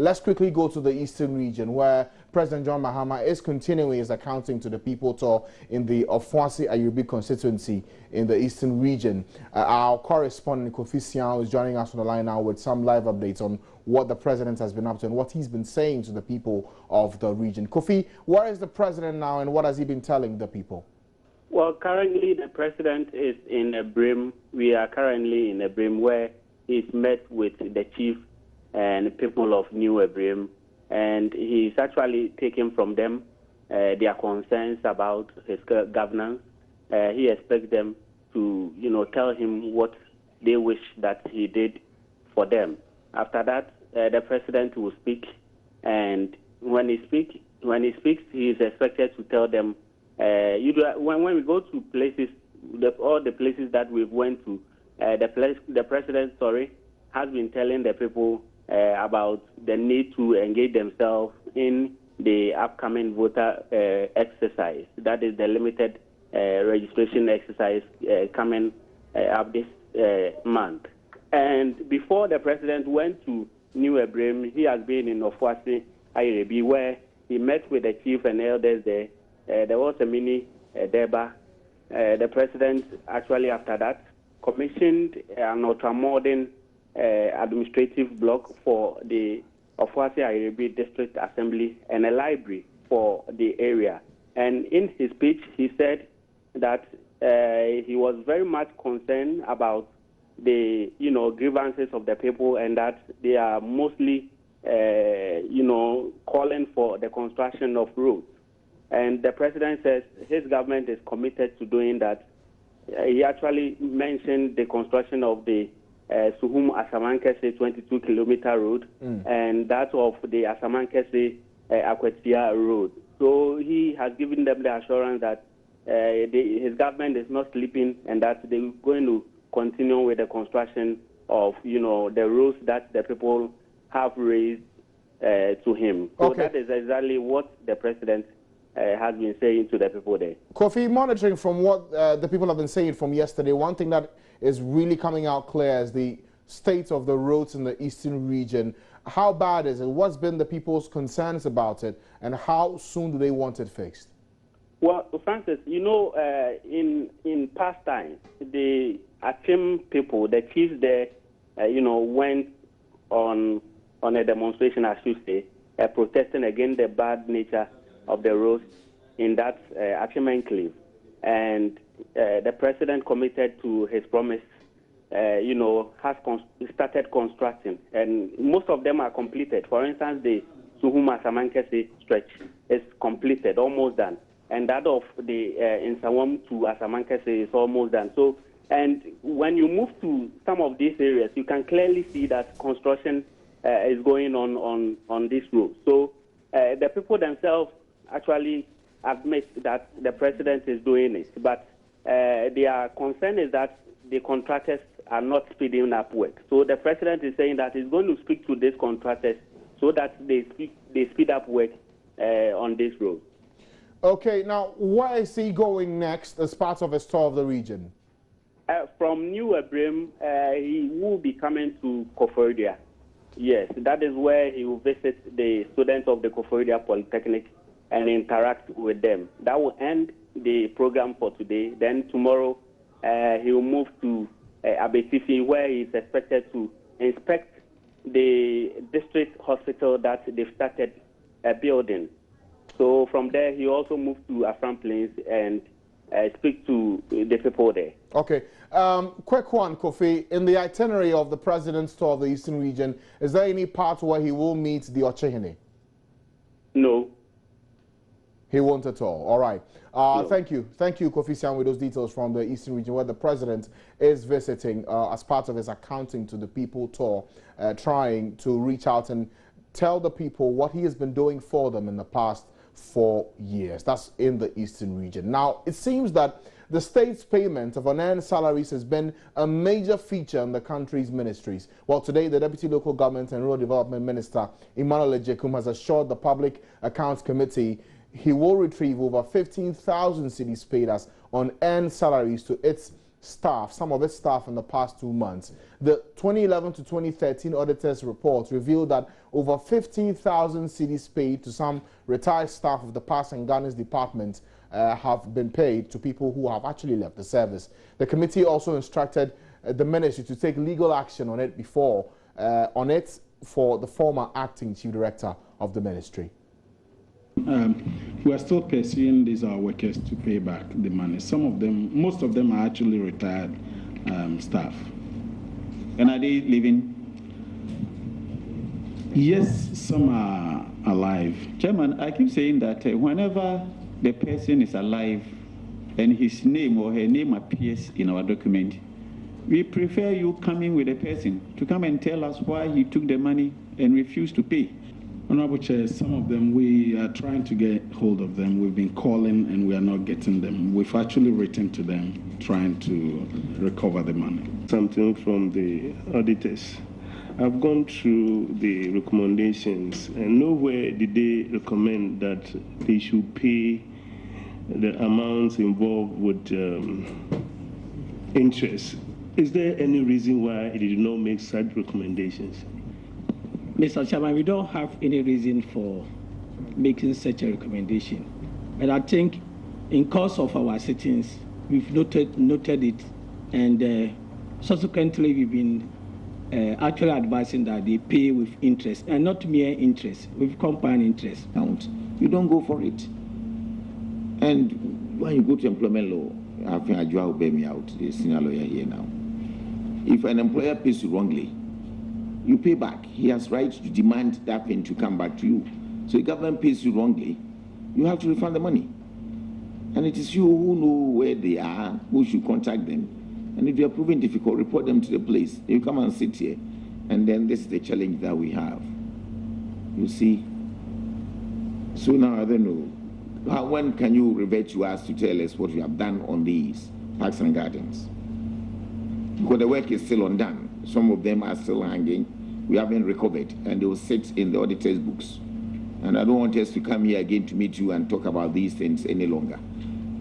let's quickly go to the Eastern region, where President John Mahama is continuing his accounting to the people tour in the Ofoase Ayirebi constituency in the Eastern region. Our correspondent Kofi Sian is joining us on the line now with some live updates on what the president has been up to and what he's been saying to the people of the region. Kofi, where is the president now and what has he been telling the people? Well, currently the president is in Ayirebi. We are currently in Ayirebi where he's met with the chief and people of New Ayirebi, and he's actually taken from them their concerns about his governance. He expects them to, tell him what they wish that he did for them. After that, the president will speak, and when he speaks, he is expected to tell them. When we go to places, all the places that we've went to, the president, has been telling the people about the need to engage themselves in the upcoming voter exercise. That is the limited registration exercise coming up this month. And before the president went to New Ayirebi, he has been in Ofoase Ayirebi, where he met with the chief and elders there. There was a mini deba. The president actually after that commissioned an ultramodern administrative block for the Ofoase Ayirebi District Assembly and a library for the area. And in his speech, he said that he was very much concerned about the grievances of the people, and that they are mostly calling for the construction of roads. And the president says his government is committed to doing that. He actually mentioned the construction of the Suhum Asamankese 22-kilometer road and that of the Asamankese Akwetia road. So he has given them the assurance that his government is not sleeping and that they're going to continue with the construction of, the roads that the people have raised to him. So that is exactly what the president has been saying to the people there. Kofi, monitoring from what the people have been saying from yesterday, one thing that is really coming out clear is the state of the roads in the Eastern region. How bad is it? What's been the people's concerns about it, and how soon do they want it fixed? Well, Francis, in past times, the Achim people, the chiefs there, went on a demonstration, as you say, protesting against the bad nature of the roads in that Achim enclave. And the president committed to his promise, has started constructing. And most of them are completed. For instance, the Suhuma Asamankese stretch is completed, almost done. And that of the Insawam to Asamankese is almost done. So, and when you move to some of these areas, you can clearly see that construction is going on this road. So the people themselves actually admit that the president is doing it, but their concern is that the contractors are not speeding up work. So the president is saying that he's going to speak to these contractors so that they speed up work on this road. Okay, now where is he going next as part of his tour of the region? From New Ayirebi, he will be coming to Koforidua. Yes, that is where he will visit the students of the Koforidua Polytechnic and interact with them. That will end the program for today. Then tomorrow, he will move to Abetifi, where he is expected to inspect the district hospital that they've started building. So from there, he also moved to Afram Plains and speak to the people there. Okay. Quick one, Kofi. In the itinerary of the president's tour of the Eastern region, is there any part where he will meet the Ochehene? No. He won't at all. All right. No. Thank you. Thank you, Kofi Sian, with those details from the Eastern region, where the president is visiting as part of his accounting to the people tour, trying to reach out and tell the people what he has been doing for them in the past 4 years. That's in the Eastern region. Now, it seems that the state's payment of unearned salaries has been a major feature in the country's ministries. Well, today, the Deputy Local Government and Rural Development Minister, Emmanuel Ejekum, has assured the Public Accounts Committee he will retrieve over 15,000 cedis paid as unearned salaries to its staff, some of its staff in the past 2 months. The 2011 to 2013 auditors report revealed that over 15,000 cedis paid to some retired staff of the past and Ghana's department have been paid to people who have actually left the service. The committee also instructed the ministry to take legal action on it for the former acting chief director of the ministry. We are still pursuing these our workers to pay back the money. Some of them, most of them are actually retired staff. And are they living? Yes, some are alive. Chairman, I keep saying that whenever the person is alive and his name or her name appears in our document, we prefer you coming with the person to come and tell us why he took the money and refused to pay. Honorable Chair, some of them, we are trying to get hold of them. We've been calling and we are not getting them. We've actually written to them trying to recover the money. Something from the auditors. I've gone through the recommendations and nowhere did they recommend that they should pay the amounts involved with interest. Is there any reason why it did not make such recommendations? Mr. Chairman, we don't have any reason for making such a recommendation. But I think in course of our sittings, we've noted it, and subsequently we've been actually advising that they pay with interest, and not mere interest, with compound interest. You don't go for it. And when you go to employment law, I think Ajua will bear me out, the senior lawyer here now. If an employer pays you wrongly, you pay back. He has right to demand that thing to come back to you. So if the government pays you wrongly, you have to refund the money. And it is you who know where they are, who should contact them. And if they are proving difficult, report them to the place. You come and sit here. And then this is the challenge that we have. You see? So now I don't know. When can you revert to us to tell us what you have done on these parks and gardens? Because the work is still undone. Some of them are still hanging. We haven't recovered, and they will sit in the auditor's books. And I don't want us to come here again to meet you and talk about these things any longer.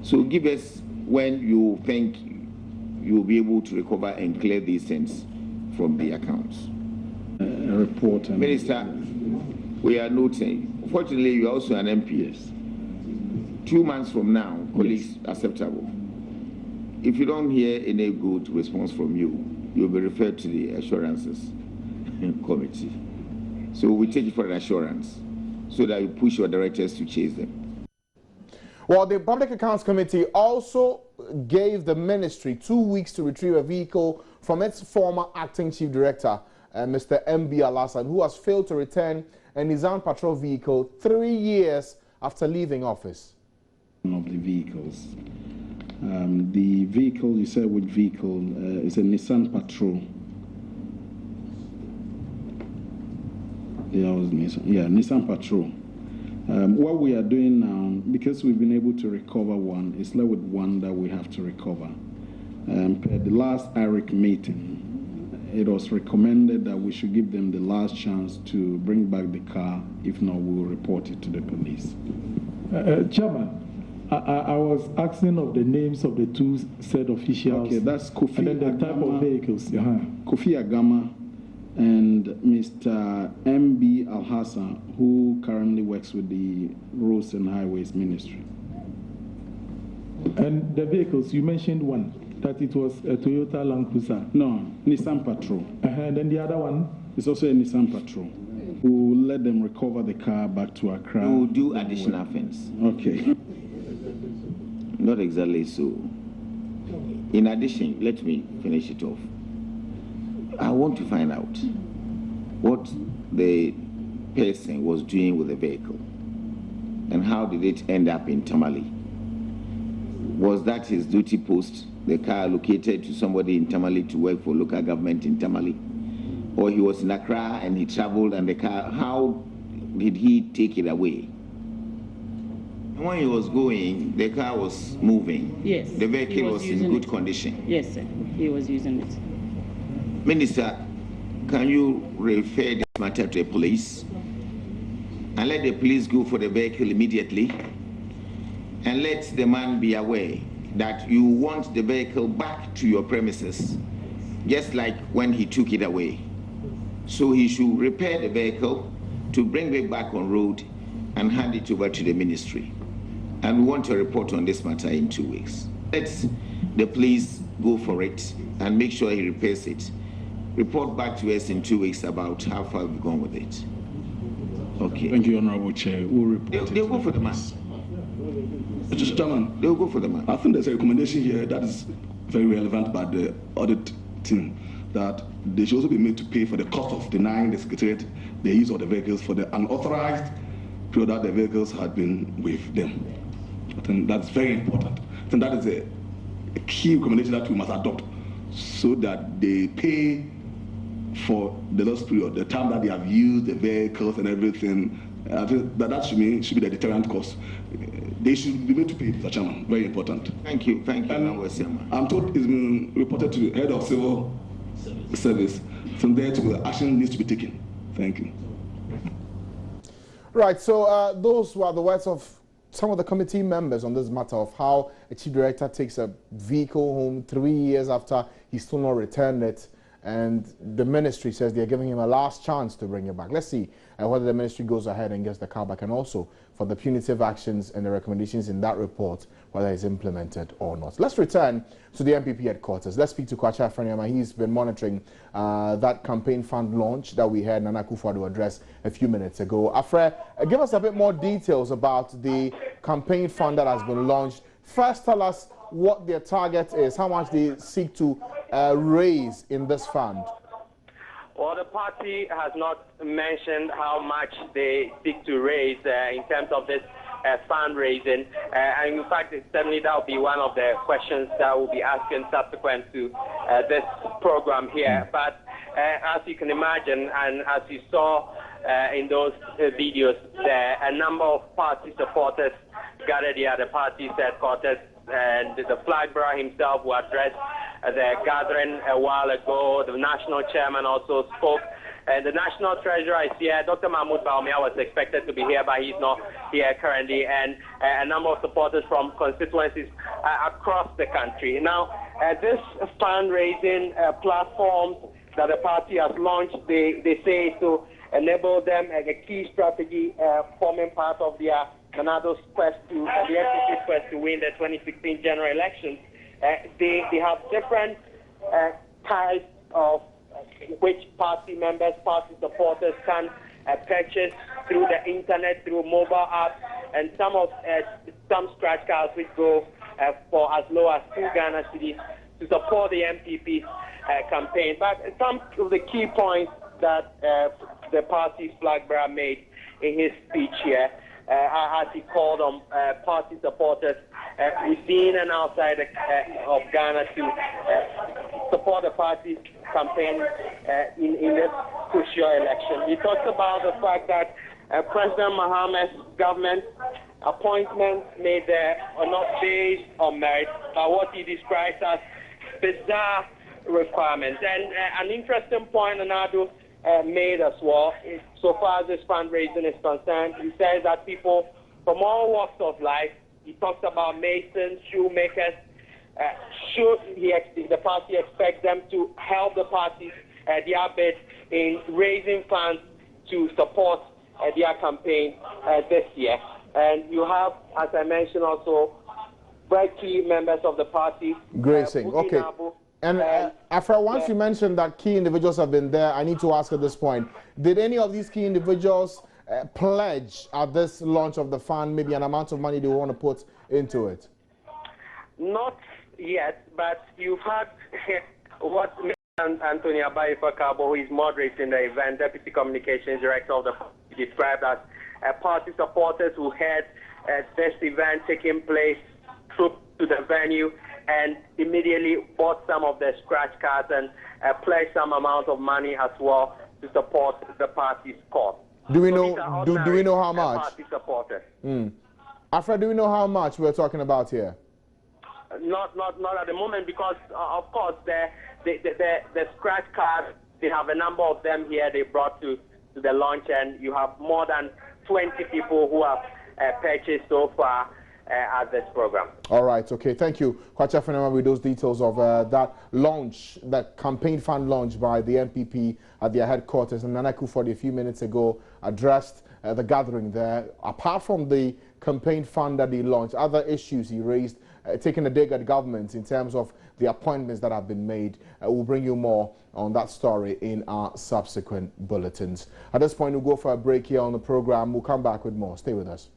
So give us when you think you will be able to recover and clear these things from the accounts. A report. Minister, we are noting. Fortunately, you are also an MP. Yes. 2 months from now, colleagues, yes. Acceptable. If you don't hear any good response from you, you'll be referred to the assurances committee. So we take it for an assurance so that you push your directors to chase them. Well, the Public Accounts Committee also gave the ministry 2 weeks to retrieve a vehicle from its former acting chief director, Mr. M.B. Al-Hassan, who has failed to return a Nissan patrol vehicle 3 years after leaving office. Of the vehicles. The vehicle, you said which vehicle, is a Nissan Patrol. Yeah, Nissan Patrol. What we are doing now, because we've been able to recover one, is left with one that we have to recover. At the last IRIC meeting, it was recommended that we should give them the last chance to bring back the car. If not, we will report it to the police. Chairman, I was asking of the names of the two said officials. Okay, that's Kofi and then the Agama, type of vehicles. Kofi Agama and Mr. M.B. Al-Hassan, who currently works with the Roads and Highways Ministry. And the vehicles, you mentioned one, that it was a Toyota Land Cruiser. No, Nissan Patrol. And then the other one? It's also a Nissan Patrol. We will let them recover the car back to Accra. We will do additional things. Okay. Not exactly so. In addition, let me finish it off. I want to find out what the person was doing with the vehicle and how did it end up in Tamale. Was that his duty post, the car allocated to somebody in Tamale to work for local government in Tamale? Or he was in Accra and he traveled and the car, how did he take it away? When he was going, the car was moving. Yes. The vehicle was in good condition. Yes, sir. He was using it. Minister, can you refer this matter to the police and let the police go for the vehicle immediately and let the man be aware that you want the vehicle back to your premises, just like when he took it away. So he should repair the vehicle to bring it back on road and hand it over to the ministry. And we want to report on this matter in 2 weeks. Let the police go for it and make sure he repairs it. Report back to us in 2 weeks about how far we've gone with it. Okay. Thank you, Honorable Chair. We'll report they'll go for the man. Mr. Chairman, they'll go for the man. I think there's a recommendation here that is very relevant by the audit team, that they should also be made to pay for the cost of denying the Secretariat the use of the vehicles for the unauthorized period that the vehicles had been with them. I think that's very important. I think that is a key recommendation that we must adopt, so that they pay for the lost period, the time that they have used the vehicles and everything. I think that should be the deterrent cost. They should be made to pay, Mr. Chairman. Very important. Thank you. Thank you. I'm told it's been reported to the head of civil service. From there, action needs to be taken. Thank you. Right. So those were the words of some of the committee members on this matter of how a chief director takes a vehicle home 3 years after he's still not returned it, and the ministry says they're giving him a last chance to bring it back. Let's see whether the ministry goes ahead and gets the car back, and also for the punitive actions and the recommendations in that report, whether it's implemented or not. Let's return to the MPP headquarters. Let's speak to Kwacha Afreniama. He's been monitoring that campaign fund launch that we had Nana Akufo-Addo address a few minutes ago. Afre, give us a bit more details about the campaign fund that has been launched. First, tell us what their target is, how much they seek to raise in this fund. Well, the party has not mentioned how much they seek to raise in terms of this fundraising. And in fact, certainly that will be one of the questions that we'll be asking subsequent to this program here. But as you can imagine, and as you saw in those videos, there a number of party supporters gathered here at the party's headquarters, and the flag bearer himself will address the gathering a while ago. The national chairman also spoke. The national treasurer is here. Dr. Mahmoud Baumia was expected to be here, but he's not here currently. And a number of supporters from constituencies across the country. Now, this fundraising platform that the party has launched, they say to enable them a key strategy forming part of their Ganado's quest to, the FCC's quest to win the 2016 general elections. They have different types of which party members, party supporters can purchase through the internet, through mobile apps, and some scratch cards which go for as low as 2 Ghana cedis to support the MPP's campaign. But some of the key points that the party's flag bearer made in his speech here, as he called on party supporters within and outside of Ghana to support the party's campaign in this crucial election. He talked about the fact that President Mahama's government appointments made there are not based on merit, but what he describes as bizarre requirements. And an interesting point Nado made as well, so far as this fundraising is concerned, he says that people from all walks of life, he talks about masons, shoemakers, the party expects them to help the party, their bid in raising funds to support their campaign this year. And you have, as I mentioned, also very key members of the party. Gracing, okay. And Afra, once you mentioned that key individuals have been there, I need to ask at this point, did any of these key individuals pledge at this launch of the fund maybe an amount of money they want to put into it? Not yet, but you've had what Anthony Abayifa-Cabo, who is moderating the event, Deputy Communications Director of the party, described as party supporters who had this event taking place trooped to the venue and immediately bought some of the scratch cards and pledged some amount of money as well to support the party's cause. Do we know? Do we know how much? Party supporters. Afra, do we know how much we're talking about here? Not at the moment, because of course the scratch cards, they have a number of them here they brought to the launch, and you have more than 20 people who have purchased so far. at this program. All right, okay, thank you. Kwacha Fenema with those details of that launch, that campaign fund launch by the MPP at their headquarters. And Nana Akufo-Addo a few minutes ago addressed the gathering there. Apart from the campaign fund that he launched, other issues he raised, taking a dig at government in terms of the appointments that have been made. We'll bring you more on that story in our subsequent bulletins. At this point, we'll go for a break here on the program. We'll come back with more. Stay with us.